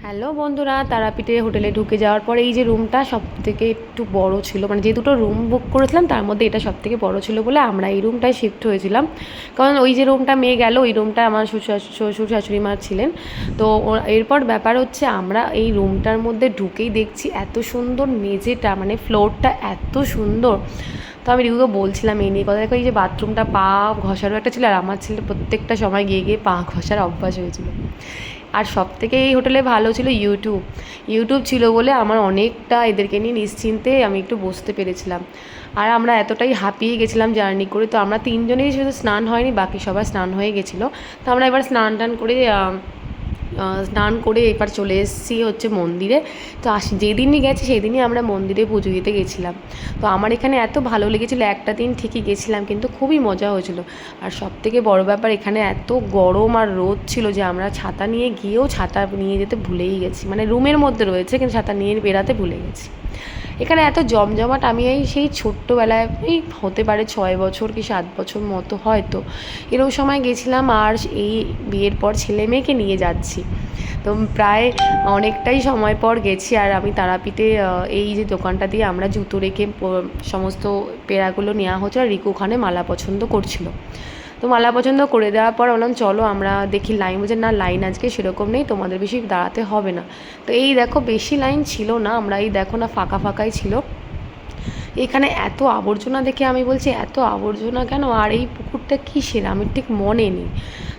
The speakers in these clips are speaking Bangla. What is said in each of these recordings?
হ্যালো বন্ধুরা, তারাপীঠে হোটেলে ঢুকে যাওয়ার পরে এই যে রুমটা সবথেকে একটু বড় ছিল, মানে যে দুটো রুম বুক করেছিলাম তার মধ্যে এটা সবথেকে বড় ছিল বলে আমরা এই রুমটায় শিফট হয়েছিলাম। কারণ ওই যে রুমটা মেয়ে গেল ওই রুমটা আমার শ্বশুর শাশুড়ি মা ছিলেন। তো এরপর ব্যাপার হচ্ছে আমরা এই রুমটার মধ্যে ঢুকেই দেখছি এত সুন্দর মেঝেটা, মানে ফ্লোরটা এত সুন্দর। তো আমি রিউকে বলছিলাম এই নিয়ে কথা, দেখো এই যে বাথরুমটা পা ঘষারও একটা ছিল, আর আমার ছেলে প্রত্যেকটা সময় গিয়ে গিয়ে পা ঘষার অভ্যাস হয়েছিল। আর সবথেকে এই হোটেলে ভালো ছিল ইউটিউব ছিল বলে আমার অনেকটা এদেরকে নিয়ে নিশ্চিন্তে আমি একটু বসতে পেরেছিলাম। আর আমরা এতটাই হাঁপিয়ে গেছিলাম জার্নি করে, তো আমরা তিনজনেই শুধু স্নান হয়নি, বাকি সবার স্নান হয়ে গেছিলো। তো আমরা এবার স্নান করে এবার চলে এসেছি হচ্ছে মন্দিরে। তো যেদিনই গেছি সেদিনই আমরা মন্দিরে পুজো দিতে গেছিলাম। তো আমার এখানে এত ভালো লেগেছিলো, একটা দিন ঠিকই গেছিলাম কিন্তু খুবই মজা হয়েছিল। আর সবথেকে বড় ব্যাপার, এখানে এত গরম আর রোদ ছিল যে আমরা ছাতা নিয়ে গিয়েও ছাতা নিয়ে যেতে ভুলেই গেছি, মানে রুমের মধ্যে রয়েছে কিন্তু ছাতা নিয়ে বেরাতে ভুলে গেছি। এখানে এত জমজমাট আমি সেই ছোট্টোবেলায় এই হতে পারে 6 বছর কি 7 বছর মতো হয়তো এরকম সময় গেছিলাম, আর এই বিয়ের পর ছেলে মেয়েকে নিয়ে যাচ্ছি। তো প্রায় অনেকটাই সময় পর গেছি। আর আমি তারাপীঠে এই যে দোকানটা দিয়ে আমরা জুতো রেখে সমস্ত পেড়াগুলো নেওয়া হচ্ছে, আর রিকু ওখানে মালা পছন্দ করছিল। তো মালা পছন্দ করে দেওয়ার পর বললাম চলো আমরা দেখি লাইন, বলছে না লাইন আজকে সেরকম নেই, তোমাদের বেশি দাঁড়াতে হবে না। তো এই দেখো বেশি লাইন ছিল না, আমরা এই দেখো না ফাঁকা ফাঁকাই ছিল। এখানে এত আবর্জনা দেখে আমি বলছি এত আবর্জনা কেন, আর এই পুকুরটা কিসের আমি ঠিক মনে নেই।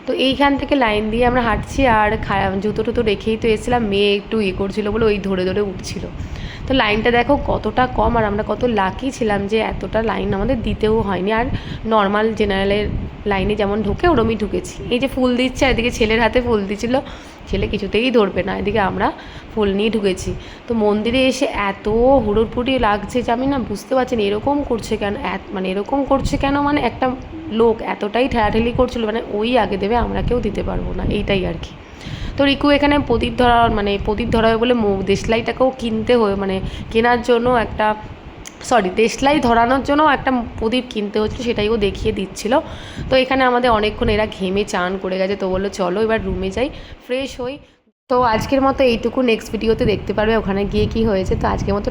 তো এইখান থেকে লাইন দিয়ে আমরা হাঁটছি, আর জুতো টুতো রেখেই তো এসেছিলাম, মেয়ে একটু করছিলো বলে ওই ধরে ধরে উঠছিল। তো লাইনটা দেখো কতটা কম, আর আমরা কত লাকি ছিলাম যে এতটা লাইন আমাদের দিতেও হয়নি। আর নর্মাল জেনারেলের লাইনে যেমন ঢুকে ওরমই ঢুকেছি। এই যে ফুল দিচ্ছে, এদিকে ছেলের হাতে ফুল দিচ্ছিল, ছেলে কিছুতেই ধরবে না, এদিকে আমরা ফুল নিয়ে ঢুকেছি। তো মন্দিরে এসে এত হুড়োপুড়ি লাগছে যে আমি না বুঝতে পারছি না এরকম করছে কেন, মানে এরকম করছে কেন, মানে একটা লোক এতটাই ঠেলাঠেলি করছিল, মানে ওই আগে দেবে আমরা কেউ দিতে পারবো না, এইটাই আর কি। তো রিকু এখানে প্রদীপ ধরা হয় বলে দেশলাইটাকেও কিনতে হয়, মানে কেনার জন্য একটা দেশলাই ধরানোর জন্য একটা প্রদীপ কিনতে হচ্ছিলো, সেটাই ও দেখিয়ে দিচ্ছিল। তো এখানে আমাদের অনেকক্ষণ এরা ঘেমে চান করে গেছে, তো বললো চলো এবার রুমে যাই ফ্রেশ হই। তো আজকের মতো এইটুকু, নেক্সট ভিডিওতে দেখতে পারবে ওখানে গিয়ে কি হয়েছে। তো আজকের মতো